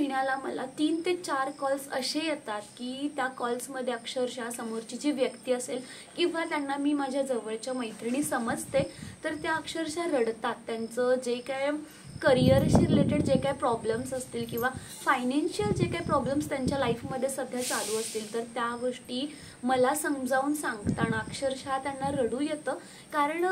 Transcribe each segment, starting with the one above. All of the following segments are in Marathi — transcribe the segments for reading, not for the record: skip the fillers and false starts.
महिन्याला मला 3 ते 4 कॉल्स असे येतात की त्या कॉल्समध्ये अक्षरशः समोरची जी व्यक्ती असेल किंवा त्यांना मी माझ्या जवळच्या मैत्रिणी समजते तर त्या अक्षरशः रडतात. त्यांचं जे काय करिअरशी रिलेटेड जे काही प्रॉब्लेम्स असतील किंवा फायनान्शियल जे काही प्रॉब्लेम्स त्यांच्या लाईफमध्ये सध्या चालू असतील तर त्या गोष्टी मला समजावून सांगताना अक्षरशः त्यांना रडू येतं. कारण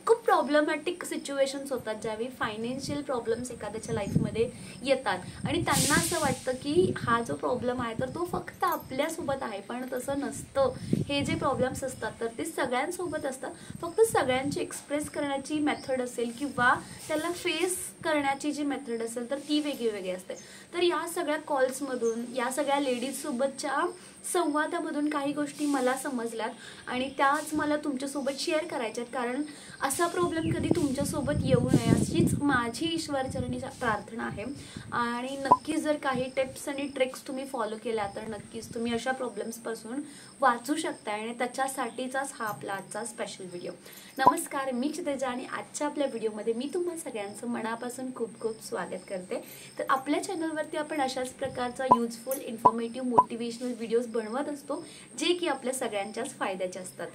खूप प्रॉब्लेमॅटिक सिच्युएशन्स होतात ज्यावेळी फायनान्शियल प्रॉब्लेम्स एखाद्याच्या लाईफमध्ये येतात आणि त्यांना असं वाटतं की हा जो प्रॉब्लेम आहे तर तो फक्त आपल्यासोबत आहे, पण तसं नसतं. हे जे प्रॉब्लेम्स असतात तर ते सगळ्यांसोबत असतात, फक्त सगळ्यांची एक्सप्रेस करण्याची मेथड असेल किंवा त्याला फेस करण्याची जी मेथड असेल तर ती वेगळी असते. तर या सगळ्या कॉल्समधून या सगळ्या लेडीजसोबतच्या संवादामधून काही गोष्टी मला समजल्यात आणि त्याच मला तुमच्यासोबत शेअर करायच्यात. कारण असा प्रॉब्लेम कधी तुमच्यासोबत येऊ नये अशीच माझी ईश्वरचरणी प्रार्थना आहे. आणि नक्कीच जर काही टिप्स आणि ट्रिक्स तुम्ही फॉलो केल्या तर नक्कीच तुम्ही अशा प्रॉब्लेम्सपासून वाचू शकता आणि त्याच्यासाठीचाच हा आपला आजचा स्पेशल व्हिडिओ. नमस्कार, मी क्षितिजा आणि आजच्या आपल्या व्हिडिओमध्ये मी तुम्हा सगळ्यांचं मनापासून खूप खूप स्वागत करते. तर आपल्या चॅनलवरती आपण अशाच प्रकारचा युजफुल, इन्फॉर्मेटिव्ह, मोटिवेशनल व्हिडिओज बनवत असतो जे की आपल्या सगळ्यांच्याच फायद्याचे असतात.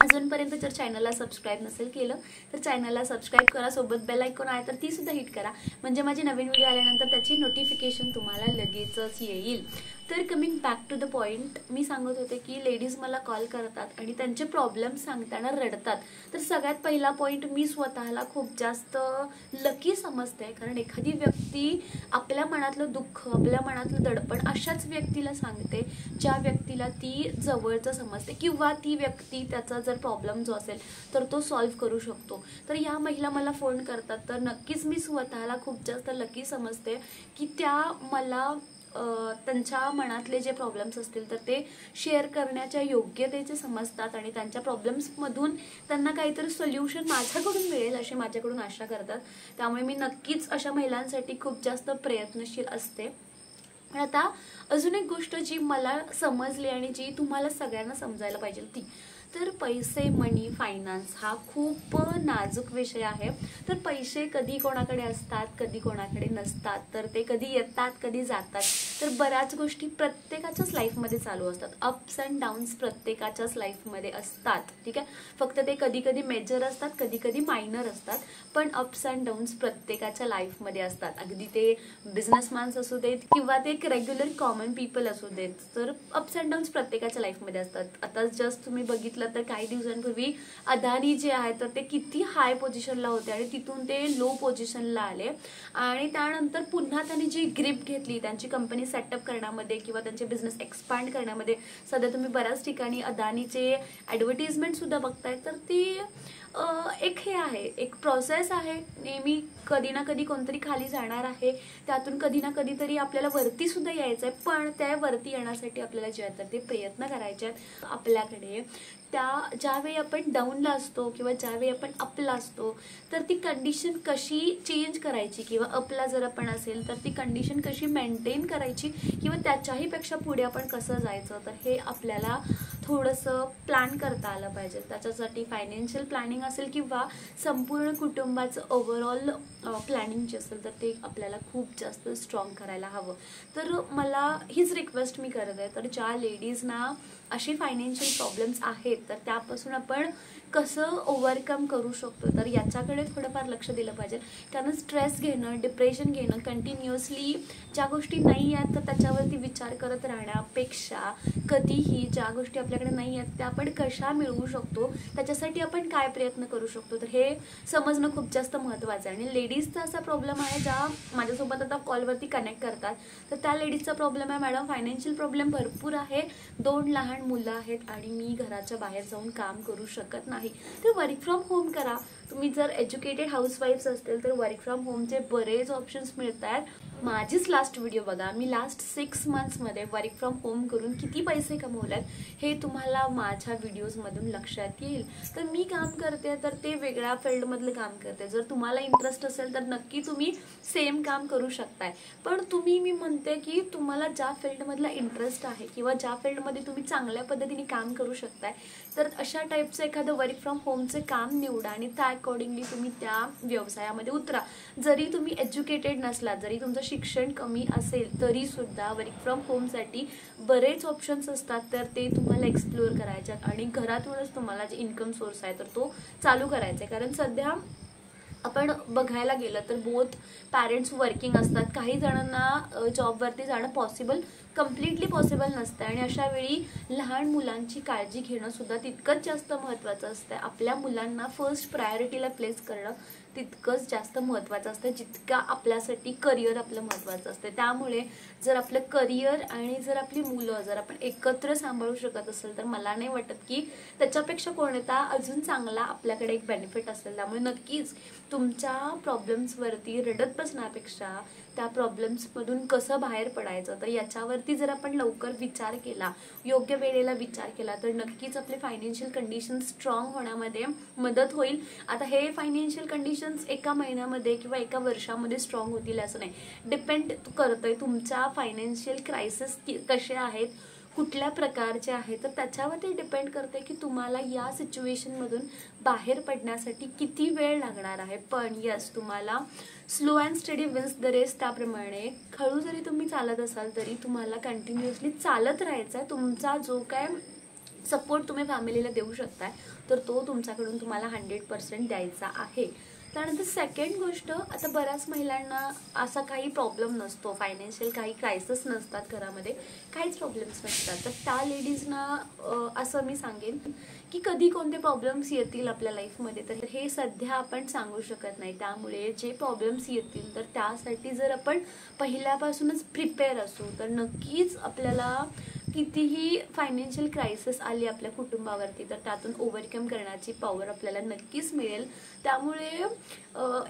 अजूनपर्यंत जर चॅनलला सबस्क्राईब नसेल केलं तर चॅनलला सबस्क्राईब करा, सोबत बेल आयकॉन आहे तर ती सुद्धा हिट करा, म्हणजे माझे नवीन व्हिडिओ आल्यानंतर त्याची नोटिफिकेशन तुम्हाला लगेचच येईल. तर coming back to the point, मी सांगत होते की लेडीज मला कॉल करतात आणि त्यांचे प्रॉब्लेम सांगताना रडतात. तर सगळ्यात पहिला पॉइंट, मी स्वतःला खूप जास्त लकी समजते. कारण एखादी व्यक्ती आपल्या मनातलं दुःख, आपल्या मनातलं दडपण अशाच व्यक्तीला सांगते ज्या व्यक्तीला ती जवळचं समजते किंवा ती व्यक्ती त्याचा जर प्रॉब्लेम जो असेल तर तो सॉल्व्ह करू शकतो. तर या महिला मला फोन करतात तर नक्कीच मी स्वतःला खूप जास्त लकी समजते की त्या मला त्यांच्या मनातले जे प्रॉब्लेम्स असतील तर ते शेअर करण्याच्या योग्यतेचे समजतात आणि त्यांच्या प्रॉब्लेम्समधून त्यांना काहीतरी सोल्युशन माझ्याकडून मिळेल अशी माझ्याकडून आशा करतात. त्यामुळे मी नक्कीच अशा महिलांसाठी खूप जास्त प्रयत्नशील असते. पण आता अजून एक गोष्ट जी मला समजली आणि जी तुम्हाला सगळ्यांना समजायला पाहिजे ती, तर पैसे, मनी, फायनान्स हा खूप नाजूक विषय आहे. तर पैसे कधी कोणाकडे असतात, कधी कोणाकडे नसतात, तर ते कधी येतात, कधी जातात. तर बऱ्याच गोष्टी प्रत्येकाच्याच लाईफमध्ये चालू असतात. अप्स अँड डाऊन्स प्रत्येकाच्याच लाईफमध्ये असतात, ठीक आहे. फक्त ते कधी कधी मेजर असतात, कधी कधी मायनर असतात, पण अप्स अँड डाऊन्स प्रत्येकाच्या लाईफमध्ये असतात. अगदी ते बिझनेसमॅन्स असू देत किंवा ते एक रेग्युलर कॉमन पीपल असू देत, तर अप्स अँड डाऊन्स प्रत्येकाच्या लाईफमध्ये असतात. आता जस्ट तुम्ही बघितलं तर काही दिवसांपूर्वी अदानी जे आहे तर ते किती हाय पोझिशनला होते आणि तिथून ते लो पोझिशनला आले आणि त्यानंतर पुन्हा त्यांनी जी ग्रिप घेतली त्यांची कंपनी सेटअप करण्यामध्ये किंवा त्यांचे बिझनेस एक्सपांड करण्यामध्ये. सध्या तुम्ही बऱ्याच ठिकाणी अदानीचे ॲडव्हर्टिजमेंट सुद्धा बघताय. तर ती एक हे आहे, एक प्रोसेस आहे. नेहमी कधी ना कधी कोणतरी खाली जाणार आहे, त्यातून कधी ना कधीतरी आपल्याला वरती सुद्धा यायचं आहे. पण त्या वरती येण्यासाठी आपल्याला जे आहे तर ते प्रयत्न करायचे आहेत आपल्याकडे. ज्यावेळी आपण डाऊनला असतो किंवा ज्यावेळी आपण अपला असतो तर ती कंडिशन कशी चेंज करायची किंवा अपला जर आपण असेल तर ती कंडिशन कशी मेंटेन करायची किंवा त्याच्याही पेक्षा पुढे आपण कसं जायचं, तर हे आपल्याला थोडंसं प्लॅन करता आलं पाहिजे. त्याच्यासाठी फायनान्शियल प्लॅनिंग असेल किंवा संपूर्ण कुटुंबाचं ओव्हरऑल प्लॅनिंग जे असेल तर ते आपल्याला खूप जास्त स्ट्रॉंग करायला हवं. तर मला हीच रिक्वेस्ट मी करत आहे, तर ज्या लेडीजना असे फायनान्शियल प्रॉब्लेम्स आहेत तर त्यापासून आपण कसं ओव्हरकम करू शकतो तर याच्याकडे थोडंफार लक्ष दिलं पाहिजे. कारण स्ट्रेस घेणं, डिप्रेशन घेणं, कंटिन्युअसली ज्या गोष्टी नाही आहेत तर त्याच्यावरती विचार करत राहण्यापेक्षा कधीही ज्या गोष्टी आपल्याकडे नाही आहेत त्या आपण कशा मिळवू शकतो, त्याच्यासाठी आपण काय प्रयत्न करू शकतो, तर हे समजणं खूप जास्त महत्त्वाचं आहे. आणि लेडीजचा असा प्रॉब्लेम आहे ज्या माझ्यासोबत आता कॉलवरती कनेक्ट करतात तर त्या लेडीजचा प्रॉब्लेम आहे, मॅडम फायनान्शियल प्रॉब्लेम भरपूर आहे, 2 लहान मुलं आहेत आणि मी घराच्या बाहेर जाऊन काम करू शकत नाही. तर वर्क फ्रॉम होम करा. तुम्ही जर एज्युकेटेड हाऊसवाईफ्स असतील तर वर्क फ्रॉम होमचे बरेच ऑप्शन्स मिळत आहेत. माझीच लास्ट व्हिडिओ बघा, मी लास्ट 6 मंथ्समध्ये वर्क फ्रॉम होम करून किती पैसे कमवलेत हे तुम्हाला माझ्या व्हिडिओजमधून लक्षात येईल. तर मी काम करते तर ते वेगळ्या फील्डमधलं काम करते. जर तुम्हाला इंटरेस्ट असेल तर नक्की तुम्ही सेम काम करू शकताय. पण मी म्हणते की तुम्हाला ज्या फील्डमधला इंटरेस्ट आहे किंवा ज्या फील्डमध्ये तुम्ही चांगल्या पद्धतीने काम करू शकताय तर अशा टाईपचं एखादं वर्क फ्रॉम होमचं काम निवडा आणि त्या अकॉर्डिंगली तुम्ही त्या व्यवसायामध्ये उतरा. जरी तुम्ही एज्युकेटेड नसलात, जरी तुमचं शिक्षण कमी असेल, तरी सुद्धा वर्क फ्रॉम होमसाठी बरेच ऑप्शन्स असतात, तर ते तुम्हाला एक्सप्लोअर करायचे आणि घरातूनच तुम्हाला जे इन्कम सोर्स आहे तर तो चालू करायचा आहे. कारण सध्या आपण बघायला गेलं तर बोथ पॅरेंट्स वर्किंग असतात. काही जणांना जॉबवरती जाणं कम्प्लिटली पॉसिबल नसतं आणि अशा वेळी लहान मुलांची काळजी घेणं सुद्धा तितकंच जास्त महत्त्वाचं असतं. आपल्या मुलांना फर्स्ट प्रायोरिटीला प्लेस करणं तितकंच जास्त महत्त्वाचं असतं जितका आपल्यासाठी करिअर आपलं महत्त्वाचं असतं. त्यामुळे जर आपलं करिअर आणि जर आपली मुलं जर आपण एकत्र सांभाळू शकत असेल तर मला नाही वाटत की त्याच्यापेक्षा कोणता अजून चांगला आपल्याकडे एक बेनिफिट असेल. त्यामुळे नक्कीच तुमच्या प्रॉब्लेम्सवरती रडत बसण्यापेक्षा त्या प्रॉब्लेम्समधून कसं बाहेर पडायचं तर याच्यावरती जर आपण लवकर विचार केला, योग्य वेळेला विचार केला तर नक्कीच आपले फायनान्शियल कंडिशन स्ट्रॉंग होण्यामध्ये मदत होईल. आता हे फायनान्शियल कंडिशन्स एका महिन्यामध्ये किंवा एका वर्षामध्ये स्ट्रॉंग होतील असं नाही. डिपेंड करतंय तुमच्या फायनान्शियल क्रायसिस कसे आहेत, कुठल्या प्रकारचे आहेत, तर त्याच्यावरती डिपेंड करते की तुम्हाला या सिच्युएशनमधून बाहेर पडण्यासाठी किती वेळ लागणार आहे. पण यस, तुम्हाला slow and steady wins the race. त्याप्रमाणे हळू जरी तुम्ही चालत असाल तरी तुम्हाला कंटिन्युअसली चालत राहायचं आहे. तुमचा जो काय सपोर्ट तुम्ही फॅमिलीला देऊ शकताय तर तो तुमच्याकडून तुम्हाला 100% द्यायचा आहे. त्यानंतर सेकंड गोष्ट, आता बऱ्याच महिलांना असा काही प्रॉब्लेम नसतो, फायनान्शियल काही क्रायसिस नसतात, घरामध्ये काहीच प्रॉब्लेम्स नसतात. तर त्या लेडीजना असं मी सांगेन की कधी कोणते प्रॉब्लेम्स येतील आपल्या लाईफमध्ये तर हे सध्या आपण सांगू शकत नाही. त्यामुळे जे प्रॉब्लेम्स येतील तर त्यासाठी जर आपण पहिल्यापासूनच प्रिपेअर असू तर नक्कीच आपल्याला कितीही फायनान्शियल क्रायसिस आली आपल्या कुटुंबावरती तर त्यातून ओव्हरकम करण्याची पॉवर आपल्याला नक्कीच मिळेल. त्यामुळे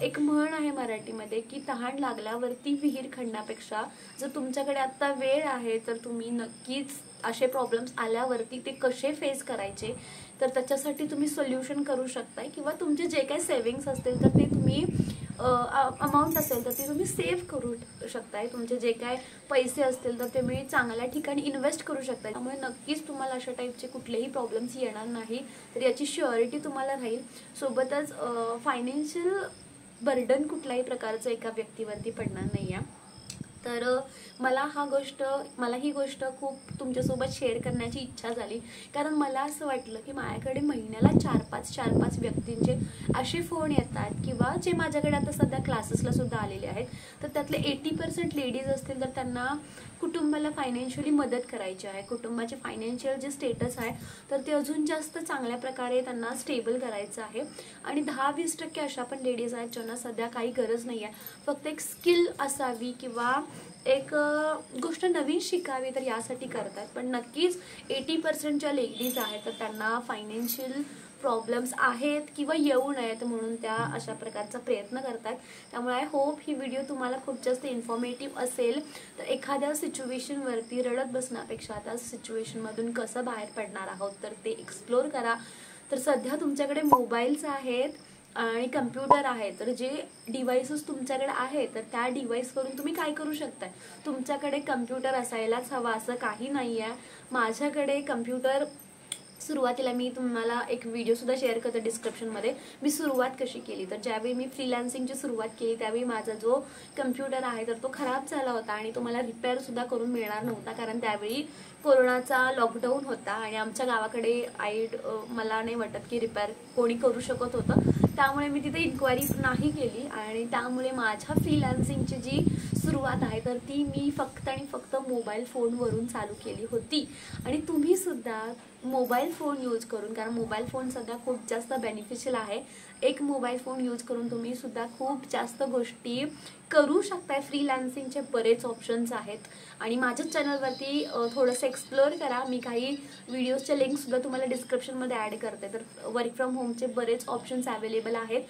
एक म्हण आहे मराठीमध्ये की तहान लागल्यावरती विहीर खणण्यापेक्षा जर तुमच्याकडे आता वेळ आहे तर तुम्ही नक्कीच असे प्रॉब्लेम्स आल्यावरती ते कसे फेस करायचे तर त्याच्यासाठी तुम्ही सोल्युशन करू शकताय. किंवा तुमचे जे काही सेव्हिंग्स असतील तर ते तुम्ही अमाऊंट असेल तर ती तुम्ही सेव्ह करू शकताय. तुमचे जे काय पैसे असतील तर ते तुम्ही चांगल्या ठिकाणी इन्व्हेस्ट करू शकताय. त्यामुळे नक्कीच तुम्हाला अशा टाईपचे कुठलेही प्रॉब्लेम्स येणार नाही तर याची श्युअरिटी तुम्हाला राहील. सोबतच फायनान्शियल बर्डन कुठल्याही प्रकारचं एका व्यक्तीवरती पडणार नाही आहे. तर मला ही गोष्ट खूप तुमच्यासोबत शेअर करण्याची इच्छा झाली. कारण मला असं वाटलं की माझ्याकडे महिन्याला 4-5 व्यक्तींचे असे फोन येतात किंवा जे माझ्याकडे आता सध्या क्लासेसला सुद्धा आलेले आहेत तर त्यातले 80% लेडीज असतील तर त्यांना कुटुंबाला फायनान्शियली मदत करायची आहे. कुटुंबाचे फायनान्शियल जे स्टेटस आहे तर ते अजून जास्त चांगल्या प्रकारे त्यांना स्टेबल करायचं आहे. आणि 10-20% अशा पण लेडीज आहेत ज्यांना सध्या काही गरज नाही आहे, फक्त एक स्किल असावी किंवा एक गोष्ट नवीन शिकावी तर यासाठी करतात. पण नक्कीच 80% ज्या लेडीज आहेत तर त्यांना फायनान्शियल प्रॉब्लेम्स आहेत किंवा येऊ नयेत म्हणून त्या अशा प्रकारचा प्रयत्न करतात. त्यामुळे आय होप ही व्हिडिओ तुम्हाला खूप जास्त इन्फॉर्मेटिव्ह असेल. तर एखाद्या सिच्युएशनवरती रडत बसण्यापेक्षा त्या सिच्युएशनमधून कसं बाहेर पडणार आहोत तर ते एक्सप्लोर करा. तर सध्या तुमच्याकडे मोबाईल्स आहेत आणि कम्प्युटर आहे तर जे डिव्हाइसेस तुमच्याकडे आहे तर त्या डिव्हाइसवरून तुम्ही काय करू शकताय. तुमच्याकडे कम्प्युटर असायलाच हवा असं काही नाही आहे. माझ्याकडे कम्प्युटर सुरुवातीला मी तुम्हाला एक व्हिडिओ सुद्धा शेअर करते डिस्क्रिप्शनमध्ये, मी सुरुवात कशी केली. तर ज्यावेळी मी फ्रीलान्सिंगची सुरुवात केली त्यावेळी माझा जो कम्प्युटर आहे तर तो खराब झाला होता आणि तो मला रिपेअर सुद्धा करून मिळणार नव्हता कारण त्यावेळी कोरोनाचा लॉकडाऊन होता आणि आमच्या गावाकडे मला नाही वाटत की रिपेअर कोणी करू शकत होतं. त्यामुळे मी तिथे इन्क्वायरी नाही केली आणि त्यामुळे माझ्या फ्रीलान्सिंगची जी सुरुवात आहे तर ती मी फक्त आणि फक्त मोबाईल फोनवरून चालू केली होती. आणि तुम्ही सुद्धा मोबाईल फोन यूज करून, कारण मोबाईल फोन सध्या खूप जास्त बेनिफिशियल आहे, एक मोबाईल फोन यूज करून तुम्ही सुद्धा खूप जास्त गोष्टी करू शकताय. फ्रीलान्सिंगचे बरेच ऑप्शन्स आहेत आणि माझ्या चॅनलवरती थोडंसं एक्सप्लोअर करा. मी काही व्हिडिओजचे लिंकसुद्धा तुम्हाला डिस्क्रिप्शनमध्ये ॲड करते. तर वर्क फ्रॉम होमचे बरेच ऑप्शन्स अवेलेबल आहेत.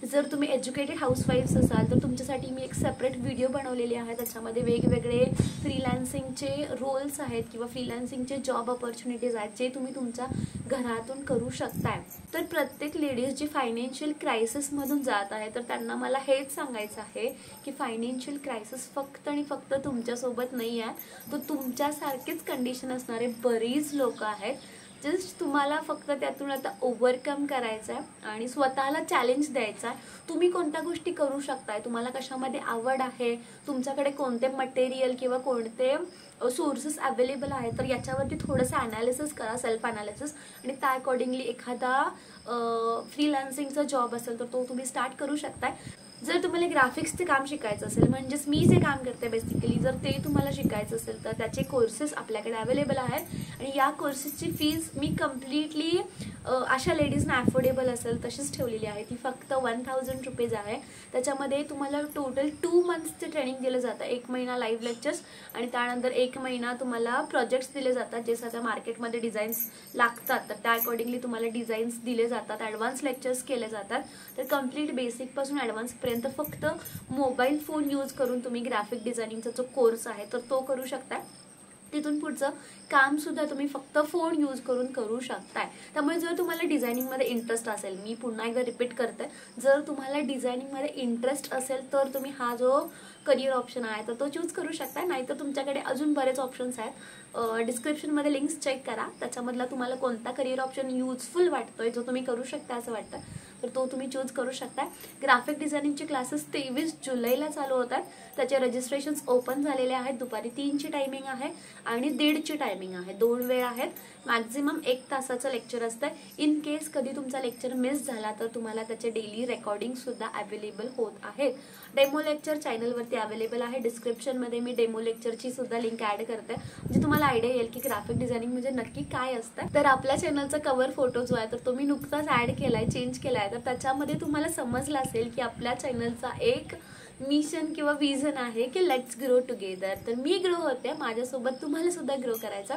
जर तुम्ही एज्युकेटेड हाऊसवाईफ्स असाल तर तुमच्यासाठी मी एक सेपरेट व्हिडिओ बनवलेली आहे. त्याच्यामध्ये वेगवेगळे फ्रीलान्सिंगचे रोल्स आहेत किंवा फ्रीलान्सिंगचे जॉब ऑपॉर्च्युनिटीज आहेत जे तुम्ही तुमच्या घरातून करू शकताय. तर प्रत्येक लेडीज जी फायनान्शियल क्रायसिसमधून जात आहे तर त्यांना मला हेच सांगायचं आहे की फायनान्शियल क्रायसिस फक्त आणि फक्त तुमच्यासोबत नाही आहे, तर तुमच्यासारखेच कंडिशन असणारे बरीच लोक आहेत. जस्ट तुम्हाला फक्त त्यातून आता ओव्हरकम करायचं आहे आणि स्वतःला चॅलेंज द्यायचा आहे. तुम्ही कोणत्या गोष्टी करू शकताय, तुम्हाला कशामध्ये आवड आहे, तुमच्याकडे कोणते मटेरियल किंवा कोणते सोर्सेस अवेलेबल आहेत, तर याच्यावरती थोडंसं ॲनालिसिस करा, सेल्फ ॲनालिसिस, आणि त्या अकॉर्डिंगली एखादा फ्रीलान्सिंगचा जॉब असेल तर तो तुम्ही स्टार्ट करू शकताय. जर तुम्हाला ग्राफिक्सचे काम शिकायचं असेल, म्हणजेच मी जे काम करते बेसिकली, जर ते तुम्हाला शिकायचं असेल तर त्याचे कोर्सेस आपल्याकडे अवेलेबल आहेत. आणि या कोर्सेसची फीज मी कम्प्लिटली अशा लेडीजना अफोर्डेबल असेल तशीच ठेवलेली आहे. ती फक्त 1000 रुपीज आहे. त्याच्यामध्ये तुम्हाला टोटल 2 मंथ्सचे ट्रेनिंग दिलं जातं. 1 महिना लाईव्ह लेक्चर्स आणि त्यानंतर 1 महिना तुम्हाला प्रोजेक्ट्स दिले जातात, जे सध्या मार्केटमध्ये डिझाईन्स लागतात तर त्या अकॉर्डिंगली तुम्हाला डिझाईन्स दिले जातात, ॲडव्हान्स लेक्चर्स केले जातात. तर कम्प्लीट बेसिकपासून ॲडव्हान्सपर्यंत फक्त मोबाईल फोन यूज करून तुम्ही ग्राफिक डिझायनिंगचा जो कोर्स आहे तर तो करू शकता. तिथून पुढचं काम सुद्धा तुम्ही फक्त फोन यूज करून करू शकताय. त्यामुळे जर तुम्हाला डिझायनिंगमध्ये इंटरेस्ट असेल, मी पुन्हा एकदा रिपीट करते, जर तुम्हाला डिझायनिंगमध्ये इंटरेस्ट असेल तर तुम्ही हा जो करिअर ऑप्शन आहे तर तो चूज करू शकता. नाहीतर तुमच्याकडे अजून बरेच ऑप्शन्स आहेत. डिस्क्रिप्शनमध्ये लिंक्स चेक करा, त्याच्यामधला तुम्हाला कोणता करिअर ऑप्शन युजफुल वाटतोय, जो तुम्ही करू शकता असं वाटतं तर तो तुम्ही चूज करू शकता. ग्राफिक डिझायनिंगचे क्लासेस 23 जुलैला चालू होतात. त्याचे रजिस्ट्रेशन्स ओपन झालेले आहेत. दुपारी 3ची टायमिंग आहे आणि 1:30ची टायमिंग आहे. 2 वेळ आहेत. मॅक्झिमम 1 तासाचं लेक्चर असतं. इन केस कधी तुमचा लेक्चर मिस झाला तर तुम्हाला त्याचे डेली रेकॉर्डिंग सुद्धा अवेलेबल होत आहेत. डेमो लेक्चर चॅनलवरती अवेलेबल आहे. डिस्क्रिप्शनमध्ये मी डेमो लेक्चरची सुद्धा लिंक ॲड करते, म्हणजे तुम्हाला आयडिया येईल की ग्राफिक डिझायनिंग म्हणजे नक्की काय असतं. तर आपल्या चॅनलचा कव्हर फोटो जो आहे तर तो मी नुकताच ॲड केलाय, चेंज केलाय. तर त्याच्यामध्ये तुम्हाला समजलं असेल की आपल्या चॅनलचा एक मिशन किंवा विजन आहे की लेट्स ग्रो टुगेदर. तर मी ग्रो होते, माझ्यासोबत तुम्हाला सुद्धा ग्रो करायचा.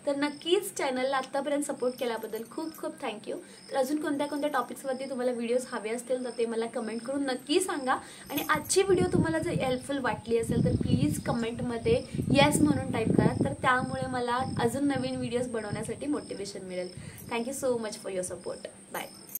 तर नक्कीच चॅनलला आत्तापर्यंत सपोर्ट केल्याबद्दल खूप खूप थँक्यू. तर अजून कोणत्या कोणत्या टॉपिक्सवरती तुम्हाला व्हिडिओज हवे असतील तर ते मला कमेंट करून नक्की सांगा. आणि आजची व्हिडिओ तुम्हाला जर हेल्पफुल वाटली असेल तर प्लीज कमेंटमध्ये येस म्हणून टाईप करा. तर त्यामुळे मला अजून नवीन व्हिडिओज बनवण्यासाठी मोटिवेशन मिळेल. Thank you so much for your support.